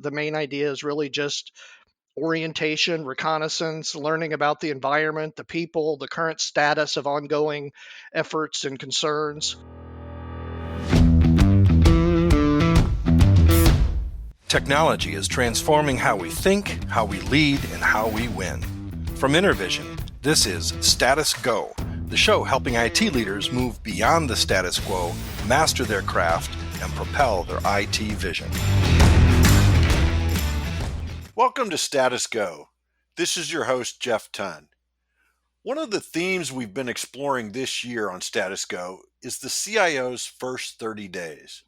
The main idea is really just orientation, reconnaissance, learning about the environment, the people, the current status of ongoing efforts and concerns. Technology is transforming how we think, how we lead, and how we win. From InterVision, this is Status Go, the show helping IT leaders move beyond the status quo, master their craft, and propel their IT vision. Welcome to Status Go. This is your host, Jeff Tunn. One of the themes we've been exploring this year on Status Go is the CIO's first 30 days.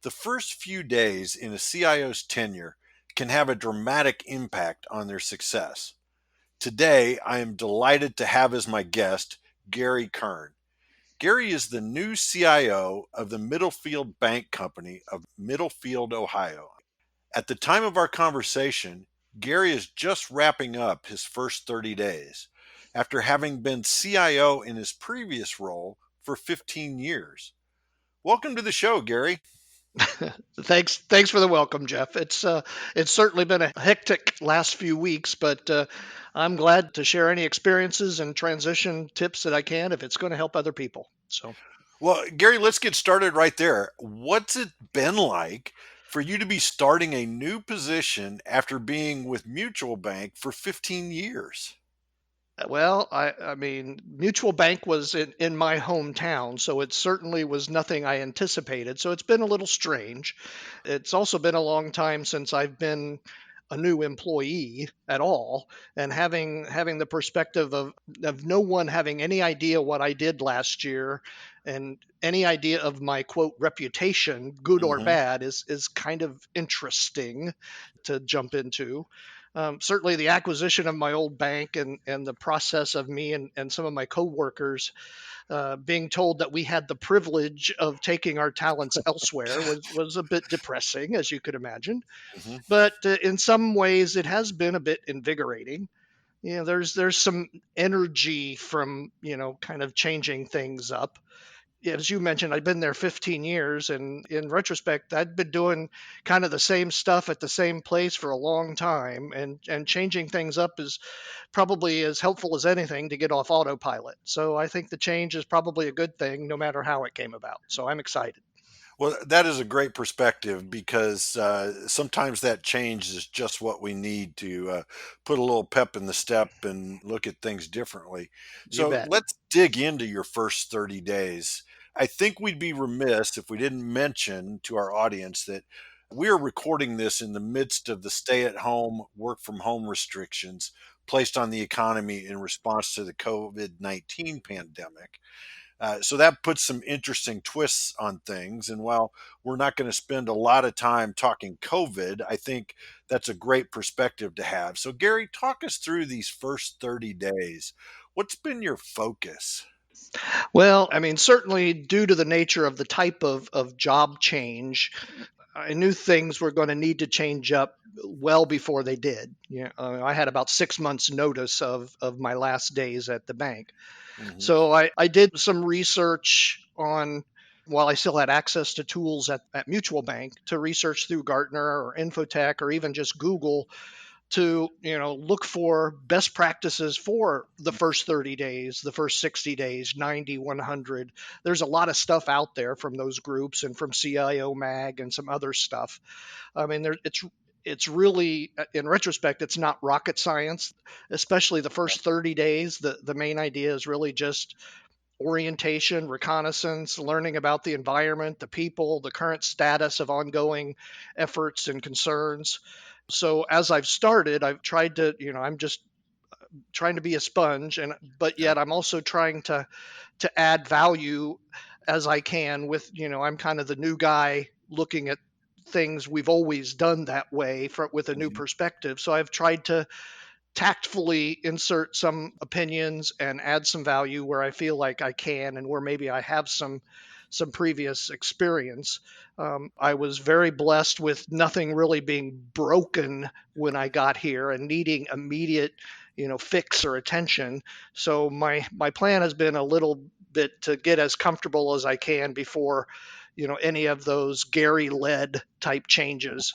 The first few days in a CIO's tenure can have a dramatic impact on their success. Today, I am delighted to have as my guest, Gary Kern. Gary is the new CIO of the Middlefield Banking Company of Middlefield, Ohio. At the time of our conversation, Gary is just wrapping up his first 30 days after having been CIO in his previous role for 15 years. Welcome to the show, Gary. Thanks for the welcome, Jeff. It's certainly been a hectic last few weeks, but I'm glad to share any experiences and transition tips that I can if it's going to help other people. Well, Gary, let's get started right there. What's it been like for you to be starting a new position after being with Mutual Bank for 15 years? Well, I mean, Mutual Bank was in my hometown, so it certainly was nothing I anticipated. So it's been a little strange. It's also been a long time since I've been a new employee at all, and having the perspective of no one having any idea what I did last year and any idea of my quote reputation, good or bad, is kind of interesting to jump into. Certainly the acquisition of my old bank and the process of me and some of my coworkers being told that we had the privilege of taking our talents elsewhere was a bit depressing, as you could imagine. But in some ways, it has been a bit invigorating. There's some energy from kind of changing things up. As you mentioned, I've been there 15 years, and in retrospect, I'd been doing kind of the same stuff at the same place for a long time, and changing things up is probably as helpful as anything to get off autopilot. So I think the change is probably a good thing, no matter how it came about. So I'm excited. Well, that is a great perspective because sometimes that change is just what we need to put a little pep in the step and look at things differently. You So bet. let's dig into your first 30 days. I think we'd be remiss if we didn't mention to our audience that we are recording this in the midst of the stay-at-home, work-from-home restrictions placed on the economy in response to the COVID-19 pandemic. So that puts some interesting twists on things. And while we're not going to spend a lot of time talking COVID, I think that's a great perspective to have. So, Gary, talk us through these first 30 days. What's been your focus? Well, I mean, certainly due to the nature of the type of job change, I knew things were going to need to change up well before they did. I had about 6 months notice of my last days at the bank. So I did some research on, while I still had access to tools at Mutual Bank, to research through Gartner or Infotech or even just Google to look for best practices for the first 30 days, the first 60 days, 90, 100. There's a lot of stuff out there from those groups and from CIO Mag and some other stuff. I mean, it's really, in retrospect, it's not rocket science, especially the first 30 days. The main idea is really just orientation, reconnaissance, learning about the environment, the people, the current status of ongoing efforts and concerns. So as I've started, I've tried to, I'm just trying to be a sponge, but yet I'm also trying to add value as I can with, I'm kind of the new guy looking at things we've always done that way with a new perspective. So I've tried to tactfully insert some opinions and add some value where I feel like I can and where maybe I have some previous experience. I was very blessed with nothing really being broken when I got here and needing immediate, fix or attention. So my plan has been a little bit to get as comfortable as I can before, any of those Gary-led type changes.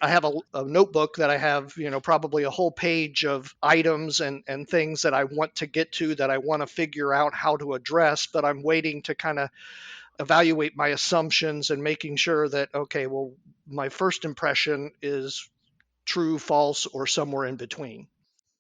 I have a notebook that I have, probably a whole page of items and things that I want to get to, that I want to figure out how to address, but I'm waiting to kind of evaluate my assumptions and making sure that, okay, well, my first impression is true, false, or somewhere in between.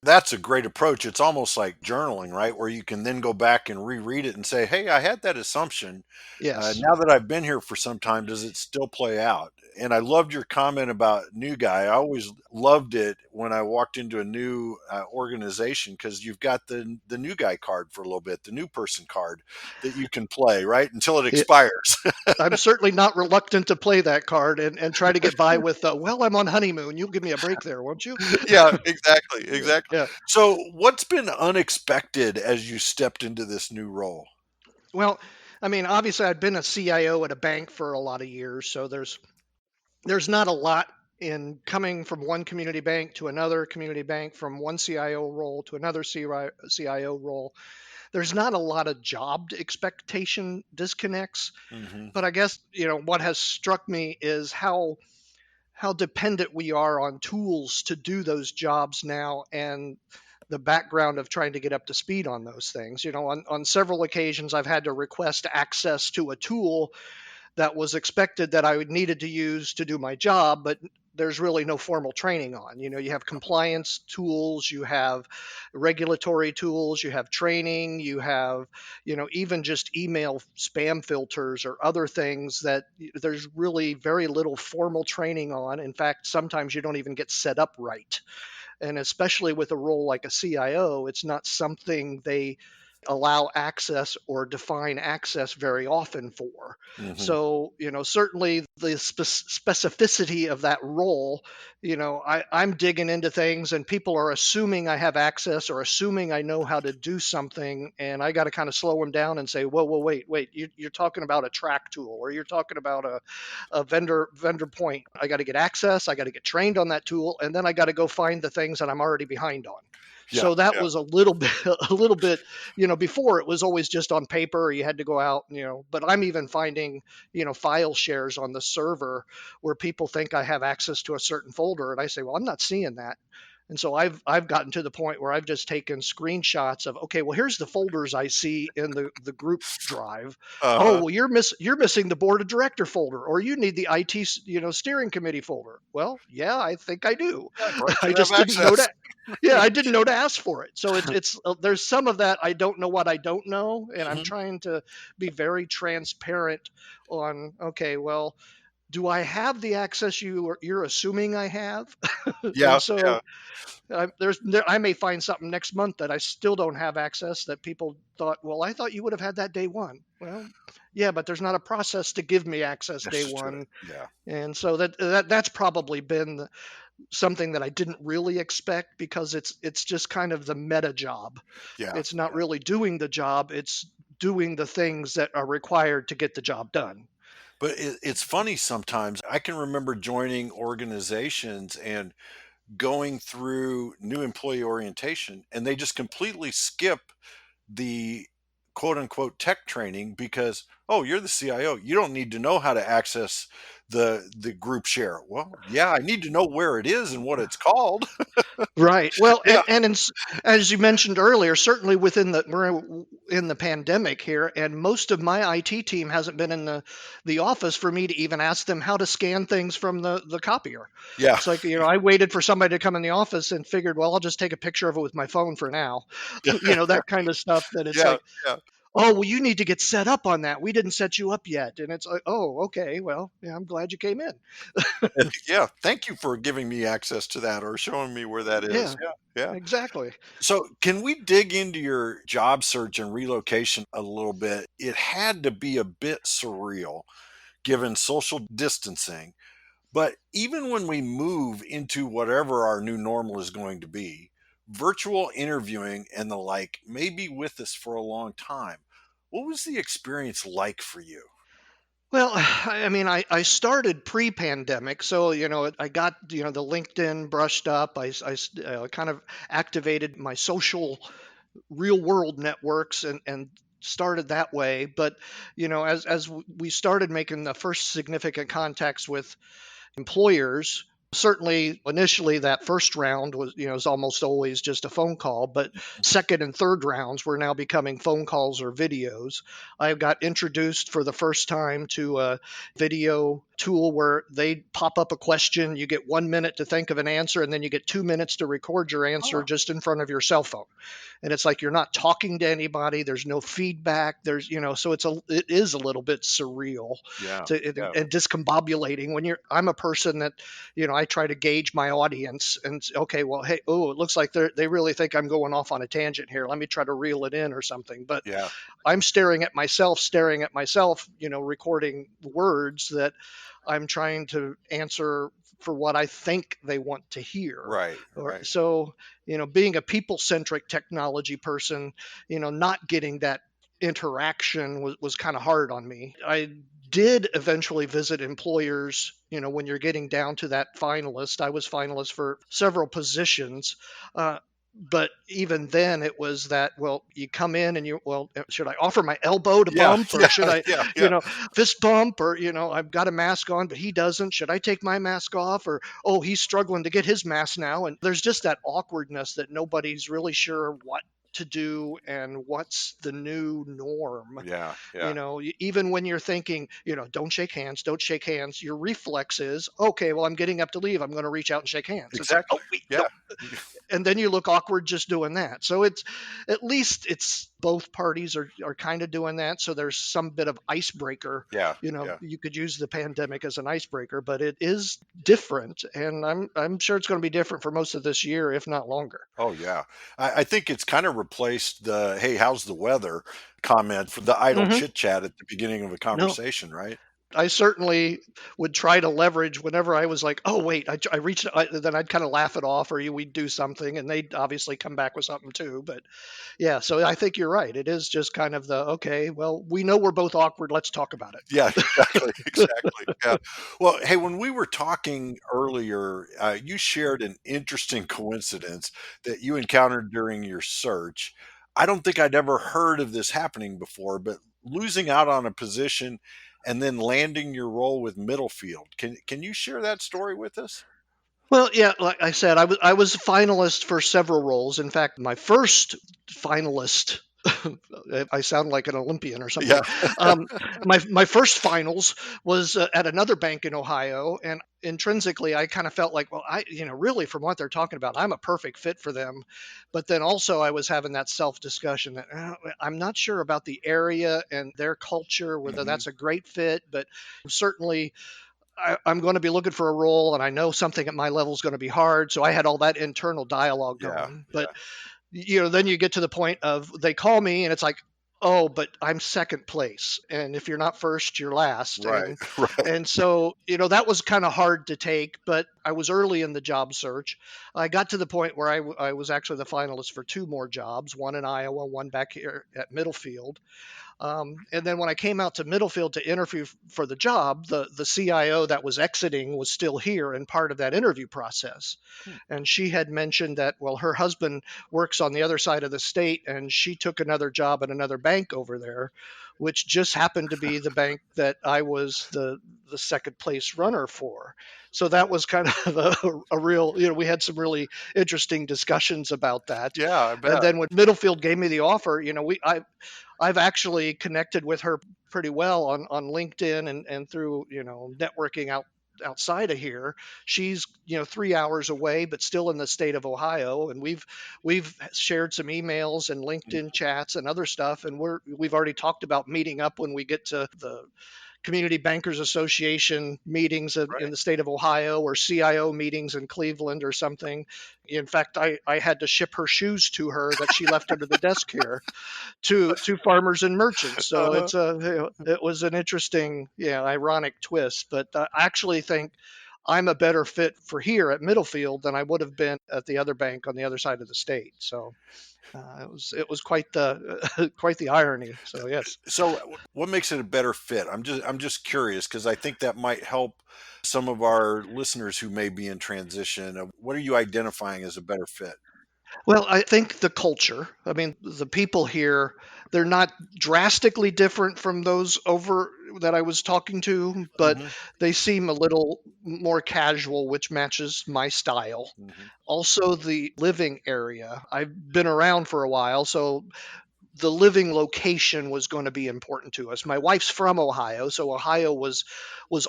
That's a great approach. It's almost like journaling, right? Where you can then go back and reread it and say, "Hey, I had that assumption. Yes. Now that I've been here for some time, does it still play out?" And I loved your comment about new guy. I always loved it when I walked into a new organization, because you've got the new guy card for a little bit, the new person card that you can play right until it It, expires. I'm certainly not reluctant to play that card and try to get by with, well, I'm on honeymoon. You'll give me a break there, won't you? Yeah, exactly, Yeah. exactly. Yeah. So, what's been unexpected as you stepped into this new role? Well, I mean, obviously, I've been a CIO at a bank for a lot of years, so there's not a lot in coming from one community bank to another community bank, from one CIO role to another CIO role. There's not a lot of job expectation disconnects, Hmm. but I guess, what has struck me is how dependent we are on tools to do those jobs now, and the background of trying to get up to speed on those things. On several occasions I've had to request access to a tool that was expected that I would needed to use to do my job, but there's really no formal training on. You have compliance tools, you have regulatory tools, you have training, you have, even just email spam filters or other things that there's really very little formal training on. In fact, sometimes you don't even get set up right. And especially with a role like a CIO, it's not something they allow access or define access very often for. Hmm. So, certainly the specificity of that role, I'm digging into things and people are assuming I have access or assuming I know how to do something. And I got to kind of slow them down and say, whoa, whoa, wait, you're talking about a track tool, or you're talking about a vendor point. I got to get access, I got to get trained on that tool, and then I got to go find the things that I'm already behind on. Yeah, So that yeah, was a little bit a little bit, before it was always just on paper, or you had to go out, but I'm even finding, file shares on the server where people think I have access to a certain folder, and I say, well, I'm not seeing that. And so I've gotten to the point where I've just taken screenshots of, okay, well, here's the folders I see in the group drive. Oh, uh-huh. well, you're missing the board of director folder, or you need the IT steering committee folder. Well, yeah, I think I do. Yeah, I probably I should have just didn't know access. to. Yeah, I didn't know to ask for it. So it's there's some of that I don't know what I don't know, and I'm Mhm. trying to be very transparent on, okay, well, do I have the access you're assuming I have? And Yeah, so yeah, I may find something next month that I still don't have access, that people thought, well, I thought you would have had that day one. Well, yeah, but there's not a process to give me access day this is true. one. Yeah, And so that's probably been something that I didn't really expect, because it's just kind of the meta job. yeah, It's not yeah. really doing the job, it's doing the things that are required to get the job done. But it's funny sometimes. I can remember joining organizations and going through new employee orientation, and they just completely skip the quote unquote tech training because, oh, you're the CIO, you don't need to know how to access the group share. Well, yeah, I need to know where it is and what it's called. Right. Well, Yeah, as you mentioned earlier, certainly we're in the pandemic here, and most of my IT team hasn't been in the office for me to even ask them how to scan things from the copier. yeah. It's like, I waited for somebody to come in the office and figured, well, I'll just take a picture of it with my phone for now. That kind of stuff, that it's Yeah, like, yeah. oh, well, you need to get set up on that. We didn't set you up yet. And it's like, oh, okay, well, yeah, I'm glad you came in. Yeah, thank you for giving me access to that or showing me where that is. Yeah, Yeah, yeah. exactly. So, can we dig into your job search and relocation a little bit? It had to be a bit surreal given social distancing. But even when we move into whatever our new normal is going to be, virtual interviewing and the like may be with us for a long time. What was the experience like for you? Well, I mean, I started pre-pandemic, so I got the LinkedIn brushed up. Kind of activated my social real world networks and started that way. But we started making the first significant contacts with employers, Certainly initially that first round was, is almost always just a phone call, but second and third rounds were now becoming phone calls or videos. I got introduced for the first time to a video tool where they pop up a question, you get 1 minute to think of an answer, and then you get 2 minutes to record your answer Oh, just in front of your cell phone. And it's like you're not talking to anybody, there's no feedback, so it is a little bit surreal yeah, to yeah, and discombobulating when I'm a person that, I try to gauge my audience and okay, well, hey, oh, it looks like they really think I'm going off on a tangent here. Let me try to reel it in or something. But yeah, I'm staring at myself, recording words that I'm trying to answer for what I think they want to hear. right, Or right. so, being a people centric technology person, not getting that interaction was kind of hard on me. I did eventually visit employers, when you're getting down to that finalist. I was finalist for several positions. But even then it was that, well, you come in and should I offer my elbow to Yeah, bump, or yeah, should I, yeah, you yeah, know fist bump, or I've got a mask on but he doesn't, should I take my mask off, or oh, he's struggling to get his mask now, and there's just that awkwardness that nobody's really sure what to do and what's the new norm. yeah, yeah. Even when you're thinking, don't shake hands, your reflex is, okay, well, I'm getting up to leave, I'm going to reach out and shake hands. It's like, oh Exactly. wait, no. Yeah, And then you look awkward just doing that. So it's, at least it's both parties are kind of doing that. So there's some bit of icebreaker. yeah, yeah. You could use the pandemic as an icebreaker, but it is different, and I'm sure it's going to be different for most of this year, if not longer. Oh yeah. I think it's kind of replaced the "Hey, how's the weather?" comment for the idle Hmm. chit chat at the beginning of a No, conversation, right? I certainly would try to leverage whenever I was like, oh wait, I reached, then I'd kind of laugh it off, or we'd do something, and they'd obviously come back with something too. But yeah, so I think you're right. It is just kind of the, okay, well, we know we're both awkward. Let's talk about Yeah, exactly, exactly. Yeah. Well, hey, when we were talking earlier, you shared an interesting coincidence that you encountered during your search. I don't think I'd ever heard of this happening before, but losing out on a position and then landing your role with Middlefield. Can you share that story with us? Well, yeah, like I said, I was a finalist for several roles. In fact, my first finalist, I sound like an Olympian or Yeah. something. Um, my first finals was at another bank in Ohio, and intrinsically, I kind of felt like, well, really, from what they're talking about, I'm a perfect fit for them. But then also, I was having that self discussion that I'm not sure about the area and their culture, whether Hmm. that's a great fit, but certainly I'm going to be looking for a role, and I know something at my level is going to be hard. So I had all that internal dialogue Yeah. going. But, Yeah. then you get to the point of they call me and it's like, oh, but I'm second place. And if you're not first, you're last. Right. And, Right. and so, that was kind of hard to take, but I was early in the job search. I got to the point where I was actually the finalist for two more jobs, one in Iowa, one back here at Middlefield. And then when I came out to Middlefield to interview for the job, the CIO that was exiting was still here and part of that interview process. Hmm. And she had mentioned that, well, her husband works on the other side of the state, and she took another job at another bank over there, which just happened to be the bank that I was the second place runner for. So that was kind of a real, we had some really interesting discussions about that. Yeah, I And bet. then when Middlefield gave me the offer, I've actually connected with her pretty well on LinkedIn and through, networking outside of here. She's, 3 hours away, but still in the state of Ohio. And we've shared some emails and LinkedIn Mhm. chats and other stuff. And we've already talked about meeting up when we get to the Community Bankers Association meetings in Right. the state of Ohio, or CIO meetings in Cleveland or something. In fact, I had to ship her shoes to her that she left under the desk here to farmers and merchants. So Uh-huh. it was an interesting, yeah, ironic twist. But I actually think I'm a better fit for here at Middlefield than I would have been at the other bank on the other side of the state. So it was quite the quite the irony. So yes. So, what makes it a better fit? I'm just curious because I think that might help some of our listeners who may be in transition. What are you identifying as a better fit? Well, I think the culture, I mean, the people here, they're not drastically different from those over that I was talking to, but Hmm. they seem a little more casual, which matches my style. Hmm. Also, the living area. I've been around for a while, so the living location was going to be important to us. My wife's from Ohio, so Ohio was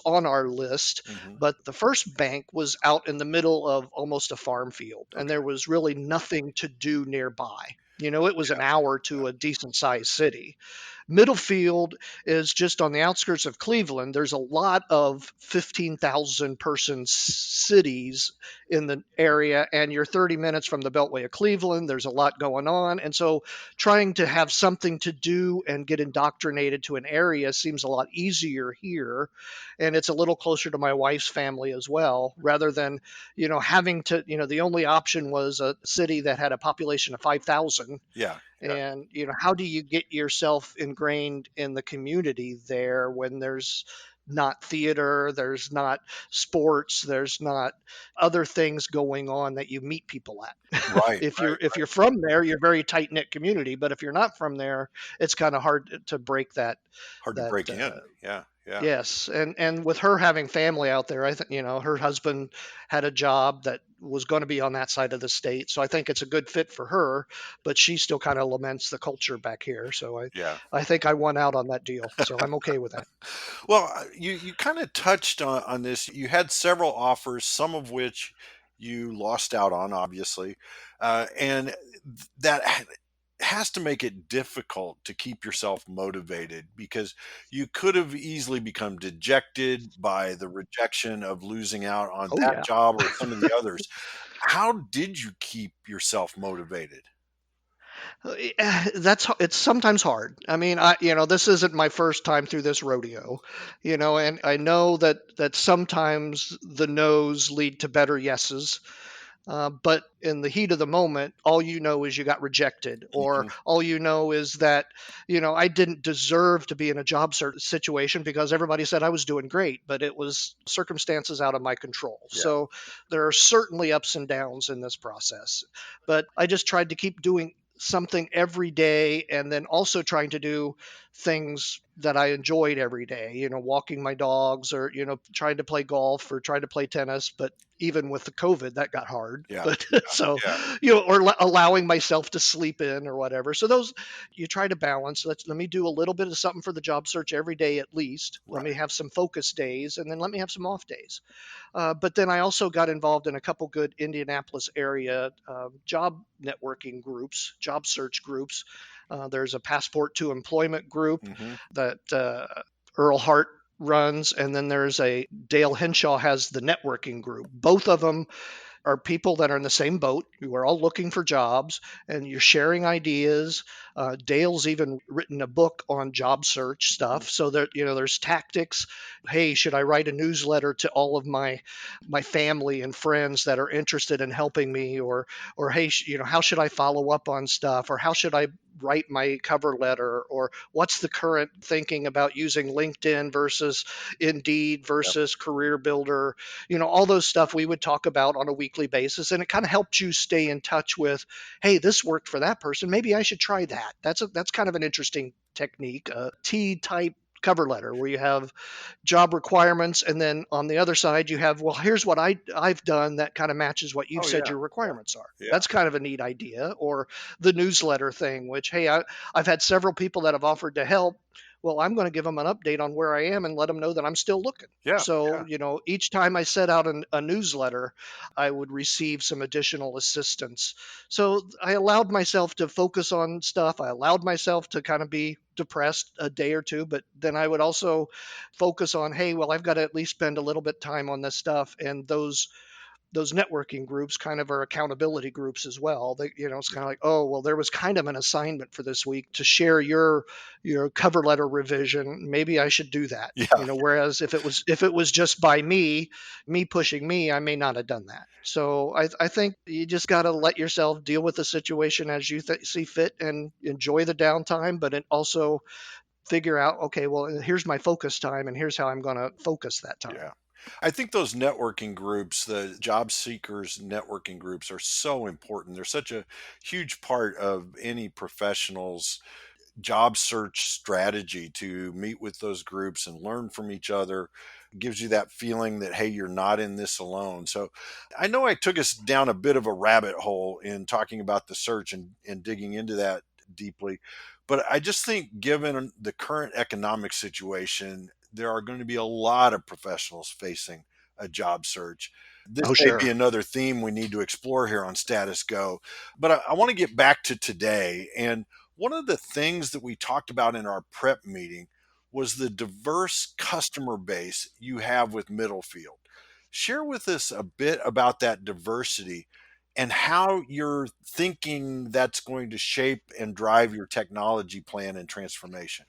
on our list, Hmm. but the first bank was out in the middle of almost a farm field, and there Okay. was really nothing to do nearby. It was an Yeah. hour to a decent sized city. Middlefield is just on the outskirts of Cleveland. There's a lot of 15,000 person cities in the area, and you're 30 minutes from the Beltway of Cleveland. There's a lot going on. And so trying to have something to do and get indoctrinated to an area seems a lot easier here. And it's a little closer to my wife's family as well, rather than, having to, the only option was a city that had a population of 5,000. Yeah. Yeah. And how do you get yourself ingrained in the community there when there's not theater, there's not sports, there's not other things going on that you meet people at. Right. If you're from there, you're very tight knit community, but if you're not from there, it's kind of hard to break Hard to that break in. Yeah. Yeah. yes. And with her having family out there, I think her husband had a job that was going to be on that side of the state, so I think it's a good fit for her. But she still kind of laments the culture back here, so I Yeah. I think I won out on that deal, so I'm okay with that. Well, you kind of touched on this. You had several offers, some of which you lost out on, obviously, and that has to make it difficult to keep yourself motivated because you could have easily become dejected by the rejection of losing out on Oh that yeah. job or some of the others. How did you keep yourself motivated? It's sometimes hard. I mean, this isn't my first time through this rodeo, and I know that sometimes the no's lead to better yeses. But in the heat of the moment, all you know is you got rejected, or Hmm. all you know is that, I didn't deserve to be in a job search situation because everybody said I was doing great, but it was circumstances out of my control. Yeah. So there are certainly ups and downs in this process. But I just tried to keep doing something every day and then also trying to do things that I enjoyed every day, walking my dogs or, trying to play golf or trying to play tennis. But even with the COVID, that got hard. Yeah. But so, Yeah. or allowing myself to sleep in or whatever. So those you try to balance. Let me do a little bit of something for the job search every day at least. Let me Right. have some focus days, and then let me have some off days. But then I also got involved in a couple good Indianapolis area job networking groups, job search groups. There's a Passport to Employment group Hmm. that Earl Hart runs, and then there's a Dale Henshaw has the networking group. Both of them are people that are in the same boat. You are all looking for jobs and you're sharing ideas. Dale's even written a book on job search stuff. So that, there's tactics. Hey, should I write a newsletter to all of my family and friends that are interested in helping me? Or hey, how should I follow up on stuff? Or how should I write my cover letter? Or what's the current thinking about using LinkedIn versus Indeed Yep. versus Career Builder? All those stuff we would talk about on a weekly basis, and it kind of helped you stay in touch with, hey, this worked for that person, maybe I should try that. That's kind of an interesting technique, a T type cover letter where you have job requirements, and then on the other side you have, well, here's what I've done that kind of matches what you've Oh said yeah. your Yeah. requirements are. Yeah. That's kind of a neat idea. Or the newsletter thing, which, hey, I've had several people that have offered to help. Well, I'm going to give them an update on where I am and let them know that I'm still looking. Yeah. So, Yeah. each time I set out a newsletter, I would receive some additional assistance. So I allowed myself to focus on stuff. I allowed myself to kind of be depressed a day or two, but then I would also focus on, hey, well, I've got to at least spend a little bit time on this stuff. And those networking groups kind of are accountability groups as well. It's kind of like, oh, well, there was kind of an assignment for this week to share your cover letter revision. Maybe I should do that. Yeah. Whereas if it was just by me pushing me, I may not have done that. So I think you just got to let yourself deal with the situation as you see fit and enjoy the downtime, but it also figure out, okay, well, here's my focus time and here's how I'm going to focus that time. Yeah. I think those networking groups, the job seekers networking groups, are so important. They're such a huge part of any professional's job search strategy to meet with those groups and learn from each other. It gives you that feeling that, hey, you're not in this alone. So I know I took us down a bit of a rabbit hole in talking about the search and digging into that deeply. But I just think, given the current economic situation, there are going to be a lot of professionals facing a job search. This Oh, may be sure. another theme we need to explore here on Status Go. But I want to get back to today. And one of the things that we talked about in our prep meeting was the diverse customer base you have with Middlefield. Share with us a bit about that diversity and how you're thinking that's going to shape and drive your technology plan and transformation.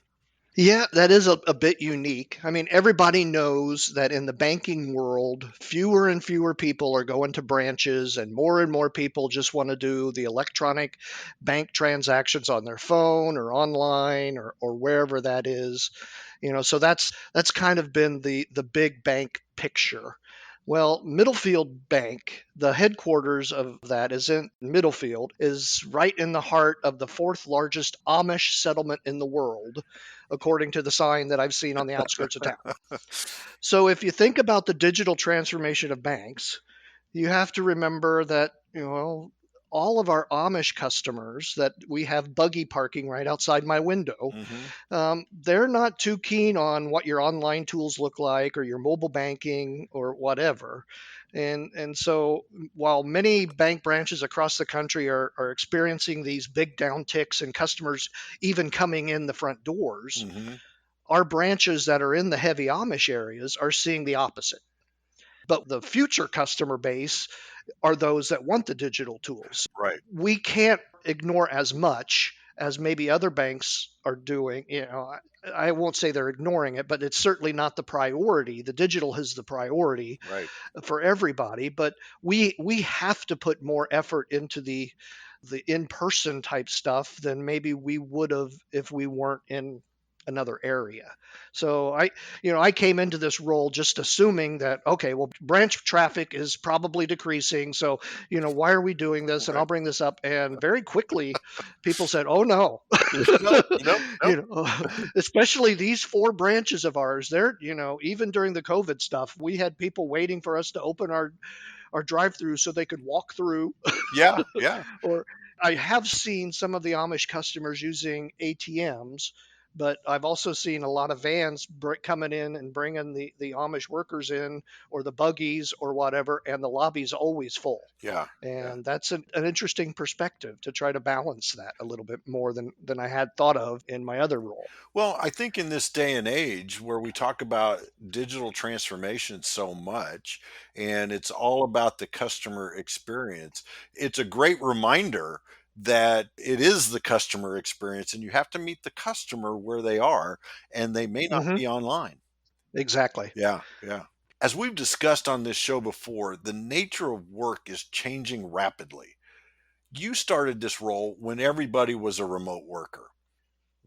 Yeah, that is a bit unique. I mean, everybody knows that in the banking world, fewer and fewer people are going to branches, and more people just want to do the electronic bank transactions on their phone or online or wherever that is. So that's kind of been the big bank picture. Well, Middlefield Bank, the headquarters of that is in Middlefield, is right in the heart of the fourth largest Amish settlement in the world, according to the sign that I've seen on the outskirts of town. So if you think about the digital transformation of banks, you have to remember that, all of our Amish customers that we have buggy parking right outside my window, Hmm. they're not too keen on what your online tools look like or your mobile banking or whatever. And so while many bank branches across the country are experiencing these big downticks and customers even coming in the front doors, Hmm. our branches that are in the heavy Amish areas are seeing the opposite. But the future customer base are those that want the digital tools. Right, We can't ignore as much as maybe other banks are doing. I won't say they're ignoring it, but it's certainly not the priority. The digital is the priority right. for everybody, but we have to put more effort into the in-person type stuff than maybe we would have if we weren't in another area. So I came into this role just assuming that, okay, well, branch traffic is probably decreasing, so why are we doing this? And Right. I'll bring this up, and very quickly people said, oh no. Nope, nope, nope. Especially these four branches of ours, they're, even during the COVID stuff, we had people waiting for us to open our drive through so they could walk through. Yeah, yeah, Or I have seen some of the Amish customers using ATMs, but I've also seen a lot of vans coming in and bringing the Amish workers in, or the buggies or whatever, and the lobby's always full. yeah, yeah. And that's an interesting perspective to try to balance that a little bit more than I had thought of in my other role. Well, I think in this day and age where we talk about digital transformation so much and it's all about the customer experience, it's a great reminder that it is the customer experience and you have to meet the customer where they are and they may not Hmm. be online. Exactly. Yeah, yeah. As we've discussed on this show before, the nature of work is changing rapidly. You started this role when everybody was a remote worker.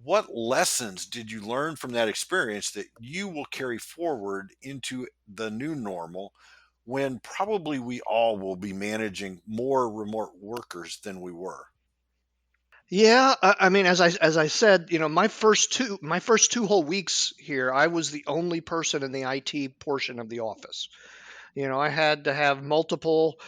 What lessons did you learn from that experience that you will carry forward into the new normal when probably we all will be managing more remote workers than we were? Yeah, I mean, as I said, my first two whole weeks here, I was the only person in the IT portion of the office. I had to have multiple,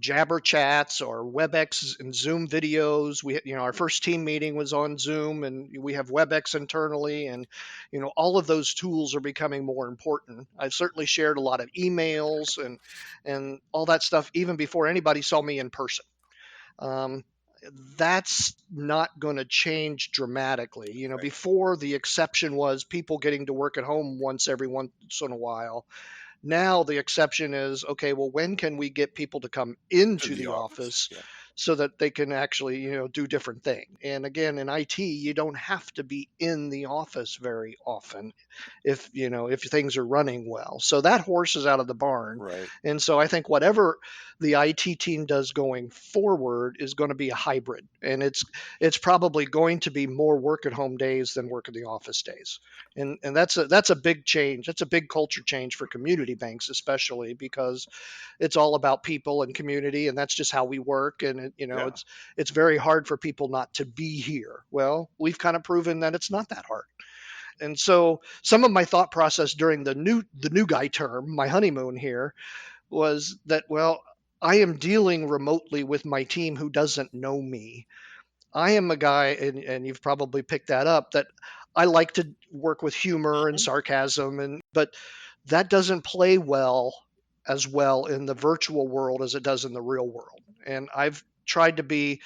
Jabber chats or WebEx and Zoom videos. Our first team meeting was on Zoom, and we have WebEx internally, and all of those tools are becoming more important. I've certainly shared a lot of emails and all that stuff even before anybody saw me in person. Um, that's not going to change dramatically. Before, the exception was people getting to work at home once in a while. Now the exception is, okay, well, when can we get people to come To into the the office. office Yeah. so that they can actually, do different things. And again, in IT, you don't have to be in the office very often if things are running well. So that horse is out of the barn. Right. And so I think whatever the IT team does going forward is going to be a hybrid, and it's probably going to be more work at home days than work in the office days. And that's a big change. That's a big culture change for community banks, especially because it's all about people and community, and that's just how we work. And Yeah. it's very hard for people not to be here. Well, we've kind of proven that it's not that hard. And so some of my thought process during the new guy term, my honeymoon here, was that, well, I am dealing remotely with my team who doesn't know me. I am a guy, and you've probably picked that up, that I like to work with humor and Mhm. sarcasm, but that doesn't play well as well in the virtual world as it does in the real world. And I've tried to be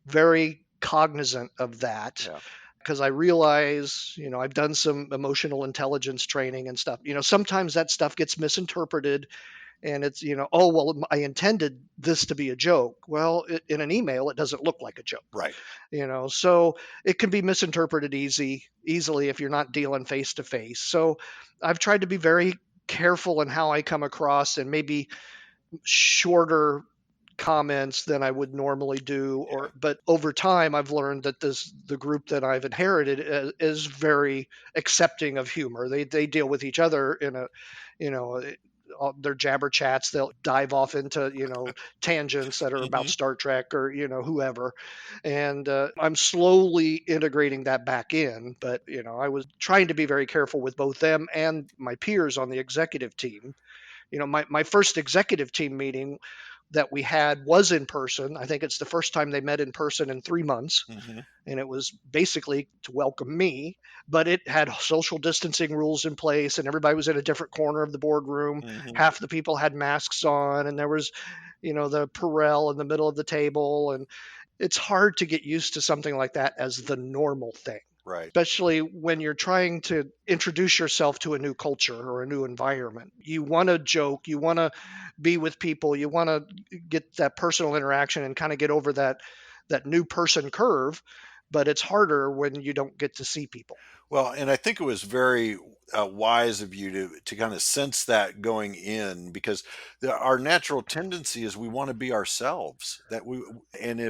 very cognizant of that, Yeah. because I realize, I've done some emotional intelligence training and stuff. Sometimes that stuff gets misinterpreted, and it's, oh, well, I intended this to be a joke. Well, in an email, it doesn't look like a joke. Right. So it can be misinterpreted easily if you're not dealing face to face. So I've tried to be very careful in how I come across, and maybe shorter comments than I would normally do. Yeah. But over time I've learned that the group that I've inherited is very accepting of humor. They deal with each other in a, you know all their jabber chats. They'll dive off into, tangents that are about Hmm. Star Trek or, whoever. And I'm slowly integrating that back in. But I was trying to be very careful with both them and my peers on the executive team. My first executive team meeting that we had was in person. I think it's the first time they met in person in 3 months. Hmm. And it was basically to welcome me, but it had social distancing rules in place, and everybody was in a different corner of the boardroom. Hmm. Half the people had masks on, and there was, the Perel in the middle of the table. And it's hard to get used to something like that as the normal thing, Right. especially when you're trying to introduce yourself to a new culture or a new environment. You want to joke, you want to be with people, you want to get that personal interaction and kind of get over that new person curve, but it's harder when you don't get to see people. Well, and I think it was very wise of you to kind of sense that going in, because our natural tendency is we want to be ourselves. And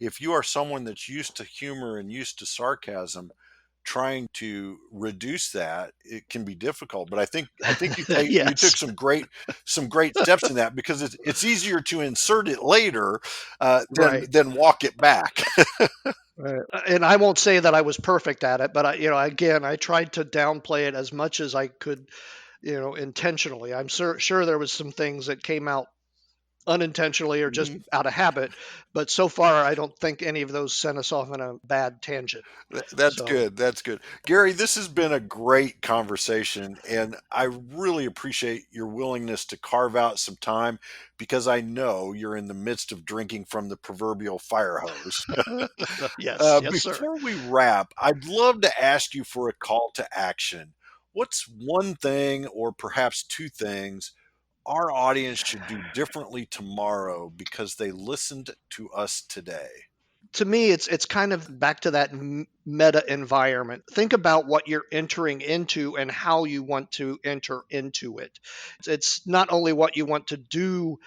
if you are someone that's used to humor and used to sarcasm, trying to reduce that, it can be difficult. But I think you Yes. took some great steps in that, because it's easier to insert it later than Right. walk it back. Right. And I won't say that I was perfect at it, but again, I tried to downplay it as much as I could, intentionally. I'm sure there was some things that came out unintentionally or just out of habit, but so far I don't think any of those sent us off in a bad tangent. That's So, good. That's good. Gary, this has been a great conversation, and I really appreciate your willingness to carve out some time, because I know you're in the midst of drinking from the proverbial fire hose. yes, yes, sir. Before we wrap, I'd love to ask you for a call to action. What's one thing, or perhaps two things, our audience should do differently tomorrow because they listened to us today? To me, it's kind of back to that meta environment. Think about what you're entering into and how you want to enter into it. It's not only what you want to do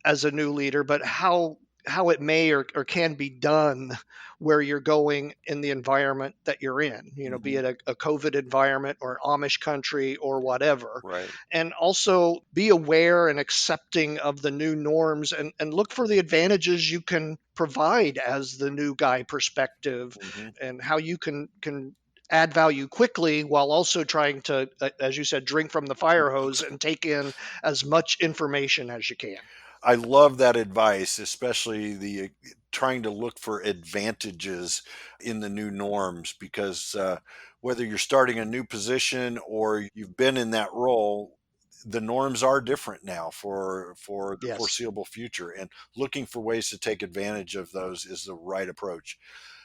as a new leader, but how it may or can be done where you're going in the environment that you're in, be Hmm. it a COVID environment or Amish country or whatever. Right. And also be aware and accepting of the new norms, and look for the advantages you can provide as the new guy perspective, Hmm. and how you can add value quickly while also trying to, as you said, drink from the fire hose and take in as much information as you can. I love that advice, especially the trying to look for advantages in the new norms, because whether you're starting a new position or you've been in that role, the norms are different now for the Yes. foreseeable future, and looking for ways to take advantage of those is the right approach.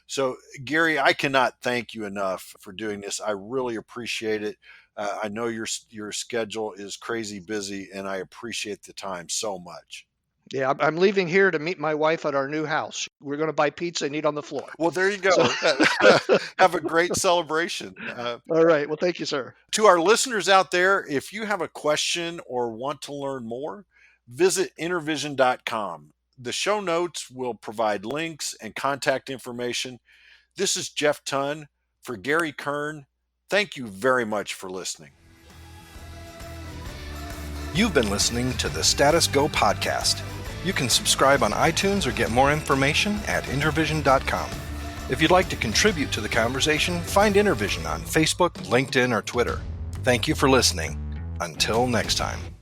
So, Gary, I cannot thank you enough for doing this. I really appreciate it. I know your schedule is crazy busy, and I appreciate the time so much. Yeah, I'm leaving here to meet my wife at our new house. We're going to buy pizza and eat on the floor. Well, there you So, go. Have a great celebration. all right. Well, thank you, sir. To our listeners out there, if you have a question or want to learn more, visit intervision.com. The show notes will provide links and contact information. This is Jeff Tunn for Gary Kern. Thank you very much for listening. You've been listening to the Status Go podcast. You can subscribe on iTunes or get more information at intervision.com. If you'd like to contribute to the conversation, find Intervision on Facebook, LinkedIn, or Twitter. Thank you for listening. Until next time.